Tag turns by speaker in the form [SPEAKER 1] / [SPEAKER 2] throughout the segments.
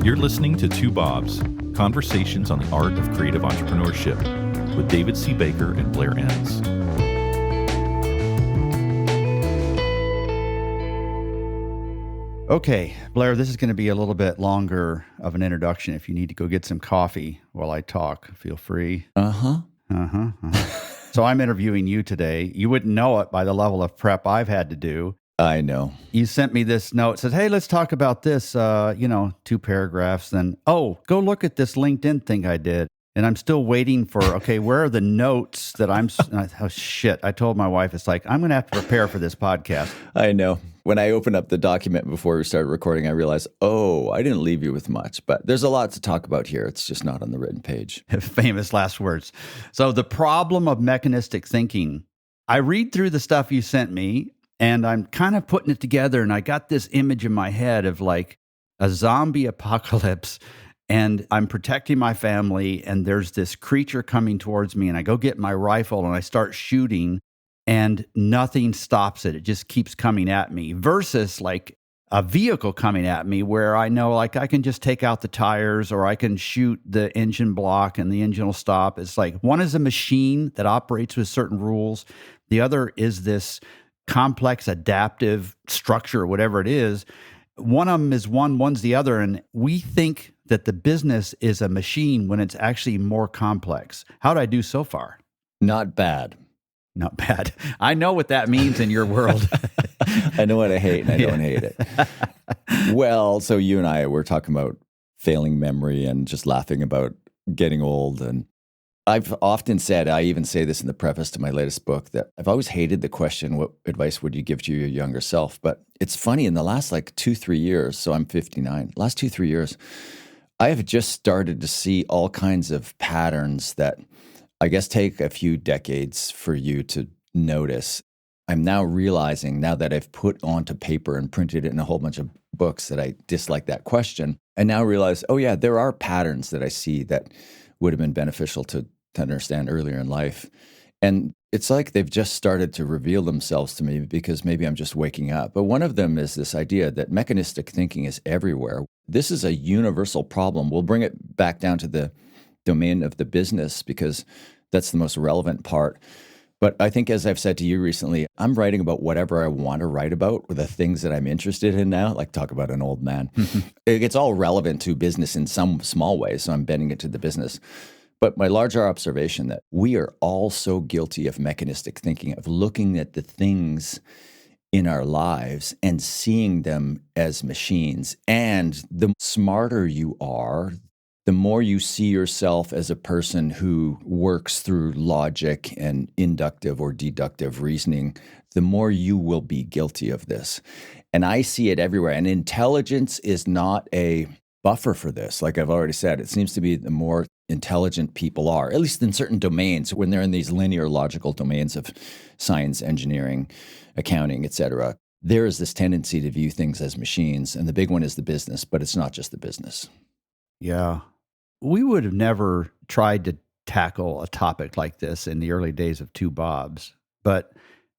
[SPEAKER 1] You're listening to Two Bobs, Conversations on the Art of Creative Entrepreneurship with David C. Baker and Blair Enns.
[SPEAKER 2] Okay, Blair, this is going to be a little bit longer of an introduction. If you need to go get some coffee while I talk, feel free. So I'm interviewing you today. You wouldn't know it by the level of prep I've had to do.
[SPEAKER 3] I know.
[SPEAKER 2] You sent me this note. It says, hey, let's talk about this, 2 paragraphs. Then, go look at this LinkedIn thing I did. And I'm still waiting for, where are the notes that oh, shit. I told my wife, it's like, I'm going to have to prepare for this podcast.
[SPEAKER 3] I know. When I opened up the document before we started recording, I realized, I didn't leave you with much. But there's a lot to talk about here. It's just not on the written page.
[SPEAKER 2] Famous last words. So the problem of mechanistic thinking. I read through the stuff you sent me, and I'm kind of putting it together, and I got this image in my head of like a zombie apocalypse, and I'm protecting my family, and there's this creature coming towards me, and I go get my rifle, and I start shooting, and nothing stops it. It just keeps coming at me, versus like a vehicle coming at me where I know like I can just take out the tires, or I can shoot the engine block and the engine will stop. It's like one is a machine that operates with certain rules. The other is this complex adaptive structure, or whatever it is. One of them is one, one's the other. And we think that the business is a machine when it's actually more complex. How did I do so far?
[SPEAKER 3] Not bad.
[SPEAKER 2] Not bad. I know what that means in your world.
[SPEAKER 3] I know what I hate, and I don't hate it. Well, so you and I were talking about failing memory and just laughing about getting old. And I've often said, I even say this in the preface to my latest book, that I've always hated the question, what advice would you give to your younger self? But it's funny, in the last 2-3 years, so I'm 59, last 2-3 years, I have just started to see all kinds of patterns that I guess take a few decades for you to notice. I'm now realizing, now that I've put onto paper and printed it in a whole bunch of books, that I dislike that question. I now realize, there are patterns that I see that would have been beneficial to understand earlier in life. And it's like they've just started to reveal themselves to me because maybe I'm just waking up. But one of them is this idea that mechanistic thinking is everywhere. This is a universal problem. We'll bring it back down to the domain of the business because that's the most relevant part. But I think, as I've said to you recently, I'm writing about whatever I want to write about, or the things that I'm interested in now, like talk about an old man. It's all relevant to business in some small way, so I'm bending it to the business. But my larger observation that we are all so guilty of mechanistic thinking, of looking at the things in our lives and seeing them as machines. And the smarter you are, the more you see yourself as a person who works through logic and inductive or deductive reasoning, the more you will be guilty of this. And I see it everywhere. And intelligence is not a buffer for this. Like I've already said, it seems to be the more intelligent people are, at least in certain domains, when they're in these linear logical domains of science, engineering, accounting, etc. There is this tendency to view things as machines. And the big one is the business, but it's not just the business.
[SPEAKER 2] Yeah. We would have never tried to tackle a topic like this in the early days of Two Bobs. But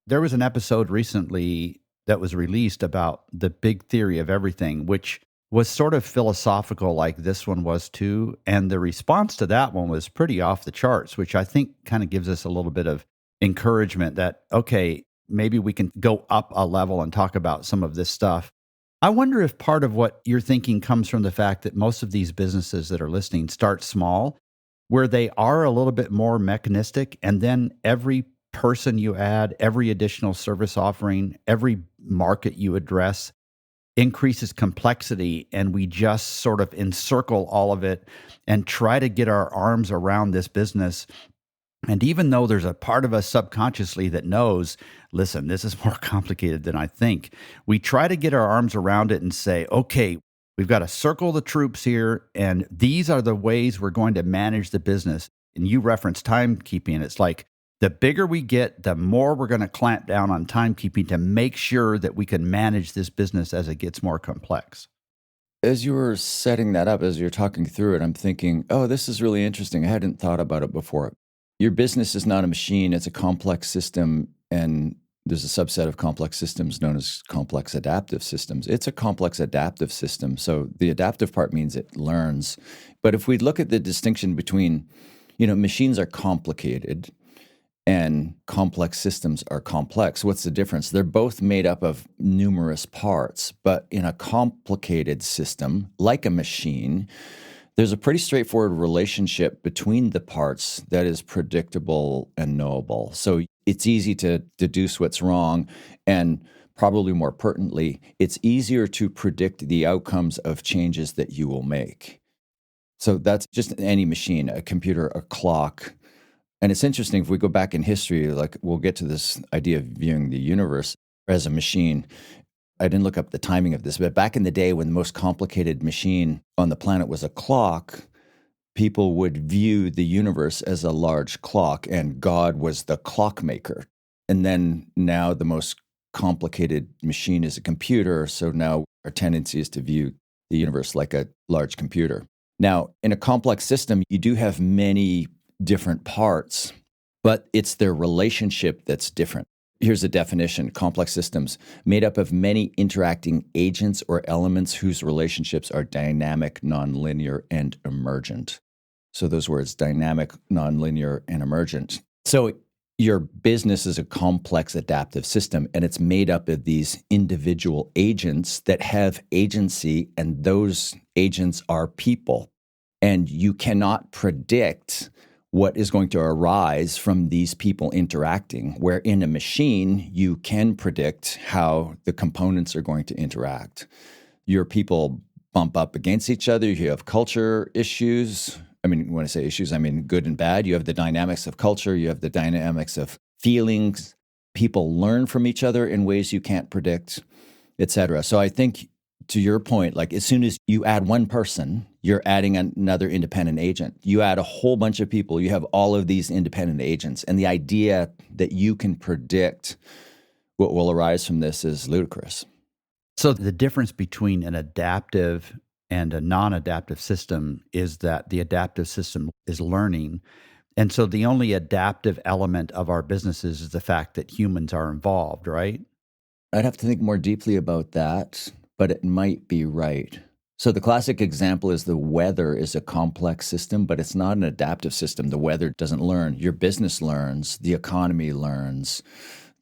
[SPEAKER 2] there was an episode recently that was released about the big theory of everything, which was sort of philosophical like this one was too. And the response to that one was pretty off the charts, which I think kind of gives us a little bit of encouragement that, maybe we can go up a level and talk about some of this stuff. I wonder if part of what you're thinking comes from the fact that most of these businesses that are listening start small, where they are a little bit more mechanistic, and then every person you add, every additional service offering, every market you address increases complexity, and we just sort of encircle all of it and try to get our arms around this business. And even though there's a part of us subconsciously that knows, listen, this is more complicated than I think, we try to get our arms around it and say, okay, we've got to circle the troops here, and these are the ways we're going to manage the business. And you reference timekeeping. It's like the bigger we get, the more we're going to clamp down on timekeeping to make sure that we can manage this business as it gets more complex.
[SPEAKER 3] As you were setting that up, as you're talking through it, I'm thinking, this is really interesting. I hadn't thought about it before. Your business is not a machine, it's a complex system, and There's a subset of complex systems known as complex adaptive systems. It's a complex adaptive system. So the adaptive part means it learns. But if we look at the distinction between, machines are complicated and complex systems are complex, what's the difference? They're both made up of numerous parts. But in a complicated system, like a machine, there's a pretty straightforward relationship between the parts that is predictable and knowable. So it's easy to deduce what's wrong, and probably more pertinently, it's easier to predict the outcomes of changes that you will make. So that's just any machine, a computer, a clock. And it's interesting, if we go back in history, like we'll get to this idea of viewing the universe as a machine. I didn't look up the timing of this, but back in the day when the most complicated machine on the planet was a clock, people would view the universe as a large clock, and God was the clockmaker. And then now the most complicated machine is a computer, so now our tendency is to view the universe like a large computer. Now, in a complex system, you do have many different parts, but it's their relationship that's different. Here's a definition: complex systems made up of many interacting agents or elements whose relationships are dynamic, nonlinear, and emergent. So those words, dynamic, nonlinear, and emergent. So your business is a complex adaptive system, and it's made up of these individual agents that have agency, and those agents are people. And you cannot predict what is going to arise from these people interacting, where in a machine, you can predict how the components are going to interact. Your people bump up against each other. You have culture issues. I mean, when I say issues, I mean good and bad. You have the dynamics of culture. You have the dynamics of feelings. People learn from each other in ways you can't predict, et cetera. So I think, to your point, like as soon as you add one person, you're adding another independent agent. You add a whole bunch of people, you have all of these independent agents. And the idea that you can predict what will arise from this is ludicrous.
[SPEAKER 2] So the difference between an adaptive and a non-adaptive system is that the adaptive system is learning. And so the only adaptive element of our businesses is the fact that humans are involved, right?
[SPEAKER 3] I'd have to think more deeply about that, but it might be right. So the classic example is the weather is a complex system, but it's not an adaptive system. The weather doesn't learn. Your business learns, the economy learns,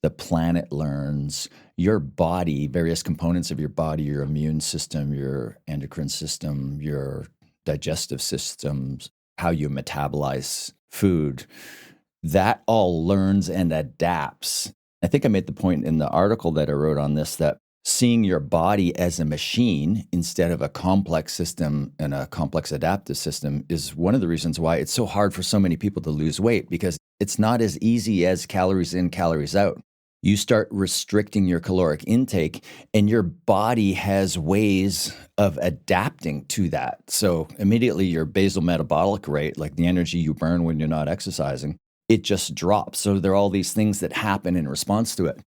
[SPEAKER 3] the planet learns, your body, various components of your body, your immune system, your endocrine system, your digestive systems, how you metabolize food, that all learns and adapts. I think I made the point in the article that I wrote on this that seeing your body as a machine instead of a complex system and a complex adaptive system is one of the reasons why it's so hard for so many people to lose weight, because it's not as easy as calories in, calories out. You start restricting your caloric intake, and your body has ways of adapting to that. So immediately your basal metabolic rate, like the energy you burn when you're not exercising, it just drops. So there are all these things that happen in response to it.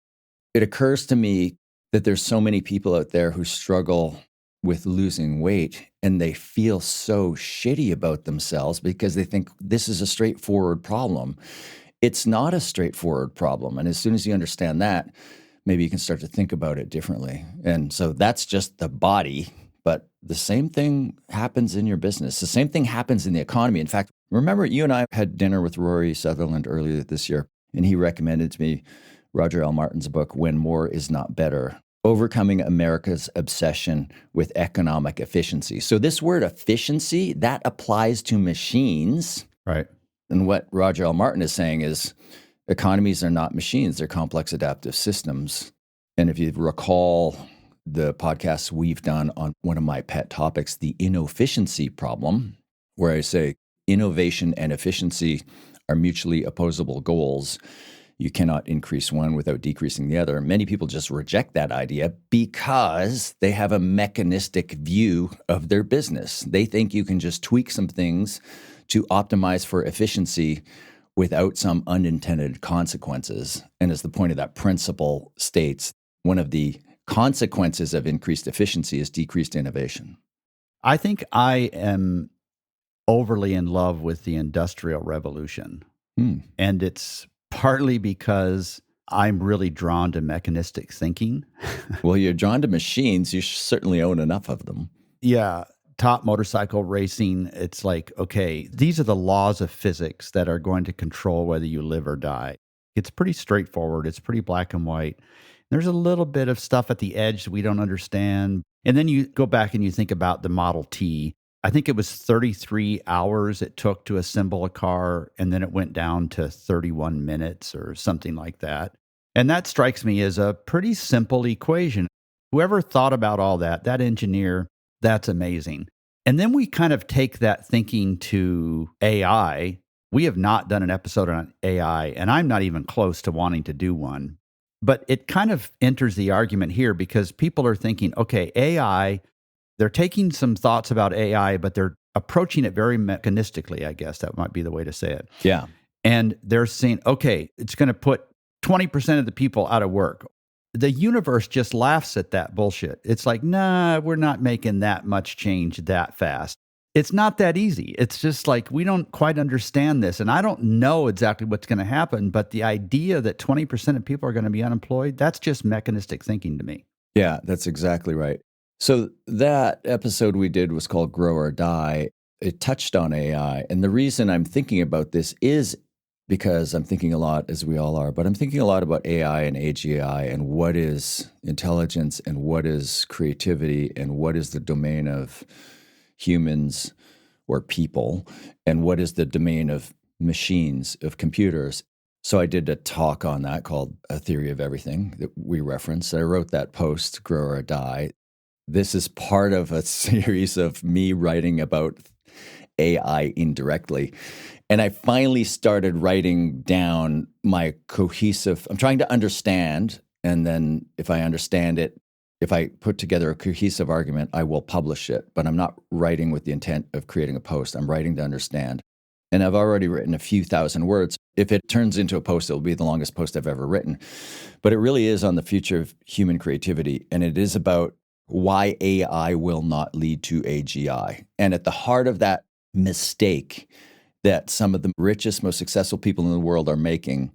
[SPEAKER 3] It occurs to me that there's so many people out there who struggle with losing weight, and they feel so shitty about themselves because they think this is a straightforward problem. It's not a straightforward problem. And as soon as you understand that, maybe you can start to think about it differently. And so that's just the body, but the same thing happens in your business. The same thing happens in the economy. In fact, remember you and I had dinner with Rory Sutherland earlier this year, and he recommended to me Roger L. Martin's book, When More Is Not Better: Overcoming America's Obsession with Economic Efficiency. So this word efficiency, that applies to machines.
[SPEAKER 2] Right.
[SPEAKER 3] And what Roger L. Martin is saying is economies are not machines, they're complex adaptive systems. And if you recall the podcasts we've done on one of my pet topics, the inefficiency problem, where I say innovation and efficiency are mutually opposable goals. You cannot increase one without decreasing the other. Many people just reject that idea because they have a mechanistic view of their business. They think you can just tweak some things to optimize for efficiency without some unintended consequences. And as the point of that principle states, one of the consequences of increased efficiency is decreased innovation.
[SPEAKER 2] I think I am overly in love with the Industrial Revolution. And it's partly because I'm really drawn to mechanistic thinking.
[SPEAKER 3] Well, you're drawn to machines. You certainly own enough of them.
[SPEAKER 2] Yeah. Top motorcycle racing, it's like, okay, these are the laws of physics that are going to control whether you live or die. It's pretty straightforward. It's pretty black and white. There's a little bit of stuff at the edge that we don't understand. And then you go back and you think about the Model T. I think it was 33 hours it took to assemble a car, and then it went down to 31 minutes or something like that. And that strikes me as a pretty simple equation. Whoever thought about all that engineer, that's amazing. And then we kind of take that thinking to AI. We have not done an episode on AI, and I'm not even close to wanting to do one. But it kind of enters the argument here because people are thinking, okay, AI, they're taking some thoughts about AI, but they're approaching it very mechanistically, I guess that might be the way to say it.
[SPEAKER 3] Yeah.
[SPEAKER 2] And they're saying, okay, it's going to put 20% of the people out of work. The universe just laughs at that bullshit. It's like, nah, we're not making that much change that fast. It's not that easy. It's just like, we don't quite understand this. And I don't know exactly what's going to happen, but the idea that 20% of people are going to be unemployed, that's just mechanistic thinking to me.
[SPEAKER 3] Yeah, that's exactly right. So that episode we did was called Grow or Die. It touched on AI. And the reason I'm thinking about this is because I'm thinking a lot, as we all are, but I'm thinking a lot about AI and AGI and what is intelligence and what is creativity and what is the domain of humans or people and what is the domain of machines, of computers. So I did a talk on that called A Theory of Everything that we referenced. I wrote that post, Grow or Die. This is part of a series of me writing about AI indirectly. And I finally started writing down my cohesive, I'm trying to understand. And then if I understand it, if I put together a cohesive argument, I will publish it. But I'm not writing with the intent of creating a post. I'm writing to understand. And I've already written a few thousand words. If it turns into a post, it'll be the longest post I've ever written. But it really is on the future of human creativity. And it is about why AI will not lead to AGI. And at the heart of that mistake that some of the richest, most successful people in the world are making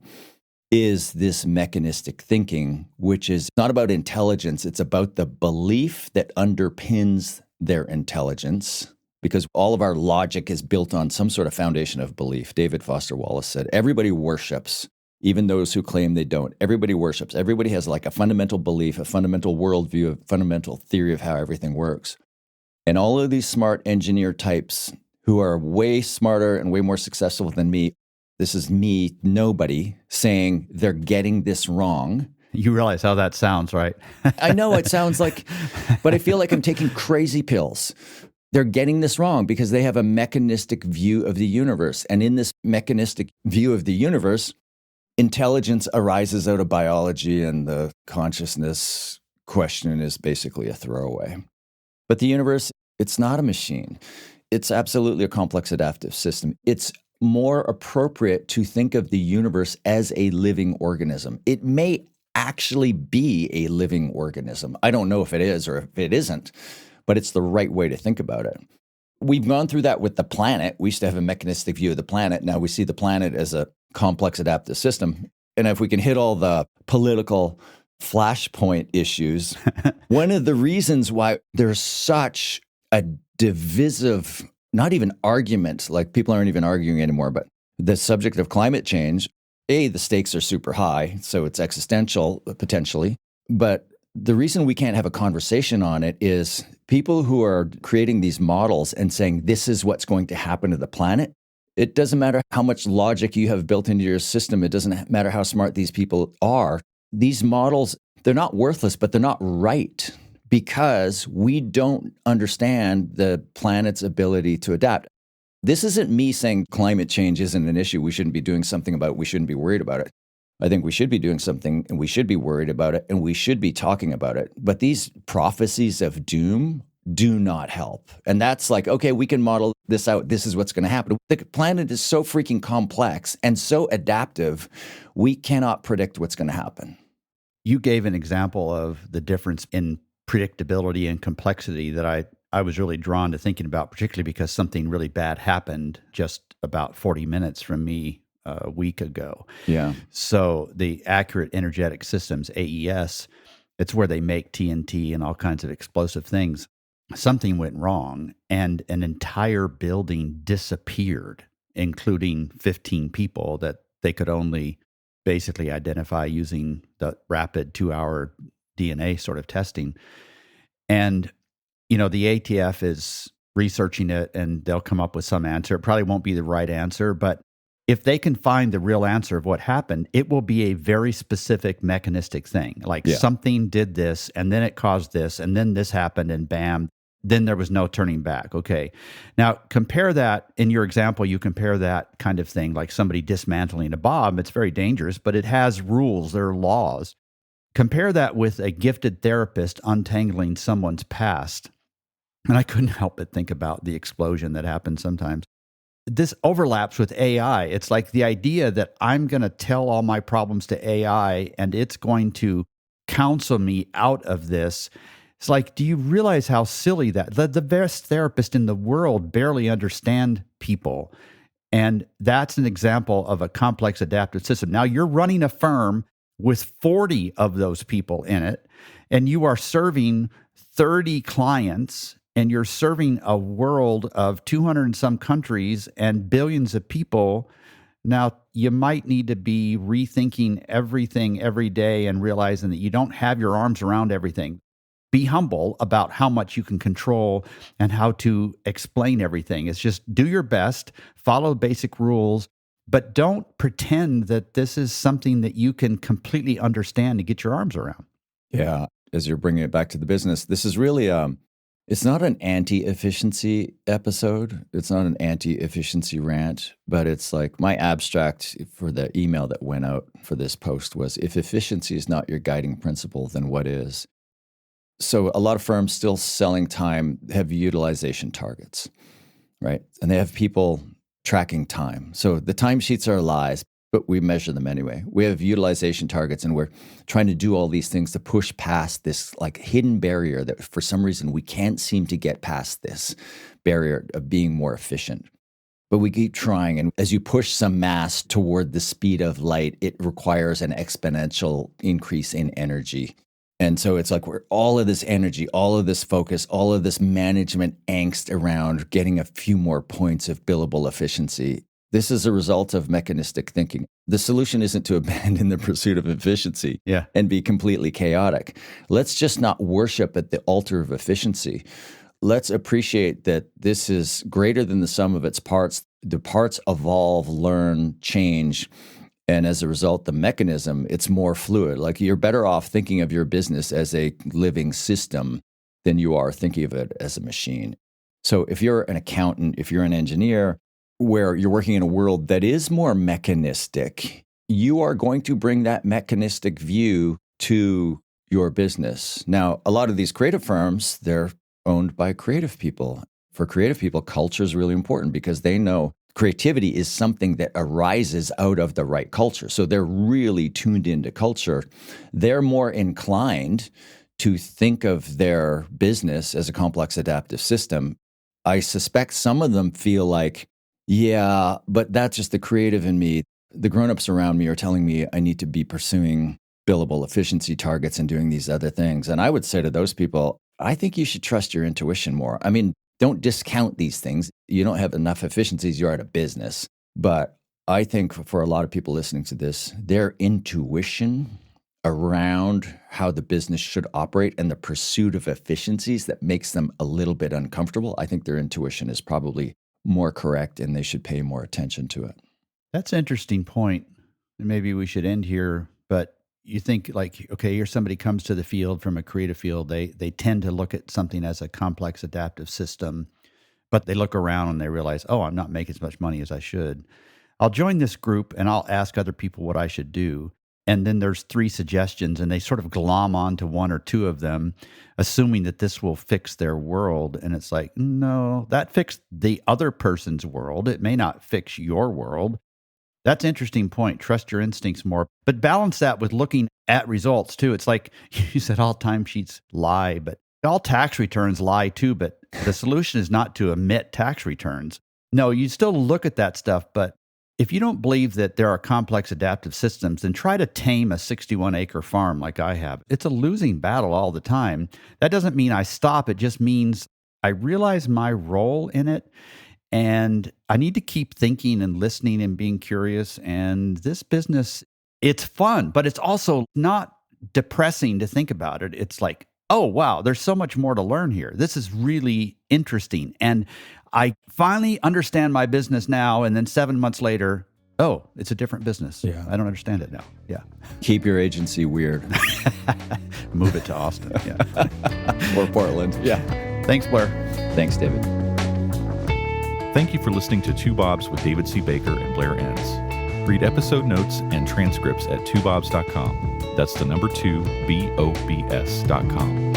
[SPEAKER 3] is this mechanistic thinking, which is not about intelligence. It's about the belief that underpins their intelligence, because all of our logic is built on some sort of foundation of belief. David Foster Wallace said, everybody worships, even those who claim they don't. Everybody worships. Everybody has like a fundamental belief, a fundamental worldview, a fundamental theory of how everything works. And all of these smart engineer types who are way smarter and way more successful than me, this is me, nobody, saying they're getting this wrong.
[SPEAKER 2] You realize how that sounds, right?
[SPEAKER 3] I know it sounds like, but I feel like I'm taking crazy pills. They're getting this wrong because they have a mechanistic view of the universe. And in this mechanistic view of the universe, intelligence arises out of biology, and the consciousness question is basically a throwaway. But the universe, it's not a machine. It's absolutely a complex adaptive system. It's more appropriate to think of the universe as a living organism. It may actually be a living organism. I don't know if it is or if it isn't, but it's the right way to think about it. We've gone through that with the planet. We used to have a mechanistic view of the planet. Now we see the planet as a complex adaptive system. And if we can hit all the political flashpoint issues, one of the reasons why there's such a divisive, not even argument, like people aren't even arguing anymore, but the subject of climate change, the stakes are super high, so it's existential potentially. But the reason we can't have a conversation on it is people who are creating these models and saying this is what's going to happen to the planet. It doesn't matter how much logic you have built into your system. It doesn't matter how smart these people are. These models, they're not worthless, but they're not right, because we don't understand the planet's ability to adapt. This isn't me saying climate change isn't an issue we shouldn't be doing something about, we shouldn't be worried about it. I think we should be doing something, and we should be worried about it, and we should be talking about it. But these prophecies of doom do not help. And that's like, okay, we can model this out. This is what's going to happen. The planet is so freaking complex and so adaptive, we cannot predict what's going to happen.
[SPEAKER 2] You gave an example of the difference in predictability and complexity that I was really drawn to thinking about, particularly because something really bad happened just about 40 minutes from me a week ago.
[SPEAKER 3] Yeah.
[SPEAKER 2] So the Accurate Energetic Systems, AES, it's where they make TNT and all kinds of explosive things. Something went wrong and an entire building disappeared, including 15 people that they could only basically identify using the rapid 2-hour DNA sort of testing. And, the ATF is researching it and they'll come up with some answer. It probably won't be the right answer, but if they can find the real answer of what happened, it will be a very specific mechanistic thing. Like something did this and then it caused this and then this happened and bam, then there was no turning back. Okay. Now compare that in your example, you compare that kind of thing like somebody dismantling a bomb. It's very dangerous, but it has rules, there are laws. Compare that with a gifted therapist untangling someone's past. And I couldn't help but think about the explosion that happens sometimes. This overlaps with AI. It's like the idea that I'm going to tell all my problems to AI and it's going to counsel me out of this. It's like, do you realize how silly that? The best therapists in the world barely understand people. And that's an example of a complex adaptive system. Now you're running a firm with 40 of those people in it, and you are serving 30 clients, and you're serving a world of 200 and some countries and billions of people. Now, you might need to be rethinking everything every day and realizing that you don't have your arms around everything. Be humble about how much you can control and how to explain everything. It's just do your best, follow basic rules, but don't pretend that this is something that you can completely understand and get your arms around.
[SPEAKER 3] Yeah. As you're bringing it back to the business, this is really, it's not an anti-efficiency episode. It's not an anti-efficiency rant, but it's like my abstract for the email that went out for this post was, if efficiency is not your guiding principle, then what is? So a lot of firms still selling time have utilization targets, right? And they have people tracking time. So the timesheets are lies, but we measure them anyway. We have utilization targets, and we're trying to do all these things to push past this like hidden barrier that for some reason we can't seem to get past this barrier of being more efficient. But we keep trying, and as you push some mass toward the speed of light, it requires an exponential increase in energy. And so it's like we're all of this energy, all of this focus, all of this management angst around getting a few more points of billable efficiency. This is a result of mechanistic thinking. The solution isn't to abandon the pursuit of efficiency and be completely chaotic. Let's just not worship at the altar of efficiency. Let's appreciate that this is greater than the sum of its parts. The parts evolve, learn, change. And as a result, the mechanism, it's more fluid. Like you're better off thinking of your business as a living system than you are thinking of it as a machine. So if you're an accountant, if you're an engineer, where you're working in a world that is more mechanistic, you are going to bring that mechanistic view to your business. Now, a lot of these creative firms, they're owned by creative people. For creative people, culture is really important because they know creativity is something that arises out of the right culture. So they're really tuned into culture. They're more inclined to think of their business as a complex adaptive system. I suspect some of them feel like, yeah, but that's just the creative in me. The grownups around me are telling me I need to be pursuing billable efficiency targets and doing these other things. And I would say to those people, I think you should trust your intuition more. I mean, don't discount these things. You don't have enough efficiencies, you're out of business. But I think for a lot of people listening to this, their intuition around how the business should operate and the pursuit of efficiencies that makes them a little bit uncomfortable, I think their intuition is probably more correct and they should pay more attention to it.
[SPEAKER 2] That's an interesting point. Maybe we should end here, but you think like, okay, here somebody comes to the field from a creative field. They tend to look at something as a complex adaptive system, but they look around and they realize, oh, I'm not making as much money as I should. I'll join this group and I'll ask other people what I should do. And then there's 3 suggestions and they sort of glom onto 1 or 2 of them, assuming that this will fix their world. And it's like, no, that fixed the other person's world. It may not fix your world. That's an interesting point. Trust your instincts more. But balance that with looking at results too. It's like you said, all timesheets lie, but all tax returns lie too. But the solution is not to omit tax returns. No, you still look at that stuff, but if you don't believe that there are complex adaptive systems, then try to tame a 61-acre farm like I have. It's a losing battle all the time. That doesn't mean I stop. It just means I realize my role in it, and I need to keep thinking and listening and being curious. And this business, it's fun, but it's also not depressing to think about it. It's like, oh, wow, there's so much more to learn here. This is really interesting. And I finally understand my business now. And then 7 months later, oh, it's a different business.
[SPEAKER 3] Yeah.
[SPEAKER 2] I don't understand it now. Yeah.
[SPEAKER 3] Keep your agency weird.
[SPEAKER 2] Move it to Austin. Yeah.
[SPEAKER 3] Or Portland.
[SPEAKER 2] Yeah. Thanks, Blair.
[SPEAKER 3] Thanks, David.
[SPEAKER 1] Thank you for listening to Two Bobs with David C. Baker and Blair Enns. Read episode notes and transcripts at twobobs.com. That's the number 2, BOBS.com.